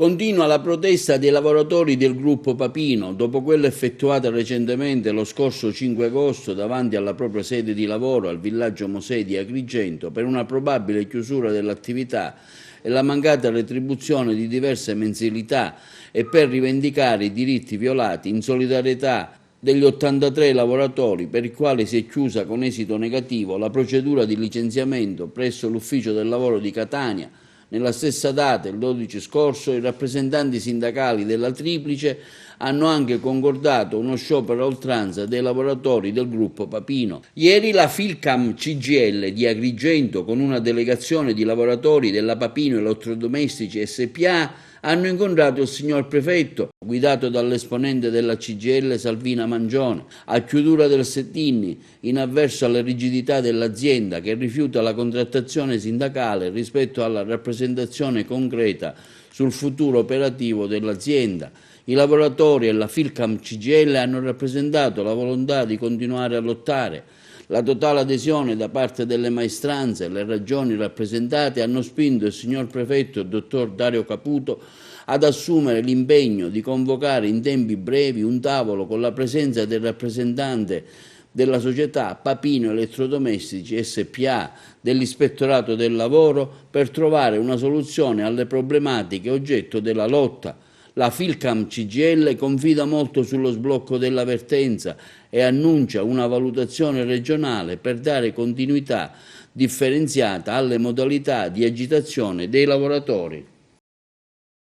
Continua la protesta dei lavoratori del gruppo Papino, dopo quella effettuata recentemente lo scorso 5 agosto davanti alla propria sede di lavoro al villaggio Mosè di Agrigento per una probabile chiusura dell'attività e la mancata retribuzione di diverse mensilità e per rivendicare i diritti violati in solidarietà degli 83 lavoratori per i quali si è chiusa con esito negativo la procedura di licenziamento presso l'ufficio del lavoro di Catania. Nella stessa data, il 12 scorso, i rappresentanti sindacali della Triplice hanno anche concordato uno sciopero a oltranza dei lavoratori del gruppo Papino. Ieri la Filcam CGIL di Agrigento, con una delegazione di lavoratori della Papino Elettrodomestici SpA, hanno incontrato il signor prefetto, guidato dall'esponente della CGIL Salvina Mangione, a chiusura del set-in, in avverso alle rigidità dell'azienda che rifiuta la contrattazione sindacale rispetto alla rappresentazione concreta sul futuro operativo dell'azienda. I lavoratori e la Filcam CGIL hanno rappresentato la volontà di continuare a lottare. La totale adesione da parte delle maestranze e le ragioni rappresentate hanno spinto il signor prefetto, il dottor Dario Caputo, ad assumere l'impegno di convocare in tempi brevi un tavolo con la presenza del rappresentante della società Papino Elettrodomestici SpA, dell'Ispettorato del Lavoro, per trovare una soluzione alle problematiche oggetto della lotta. La Filcam CGIL confida molto sullo sblocco della vertenza e annuncia una valutazione regionale per dare continuità differenziata alle modalità di agitazione dei lavoratori.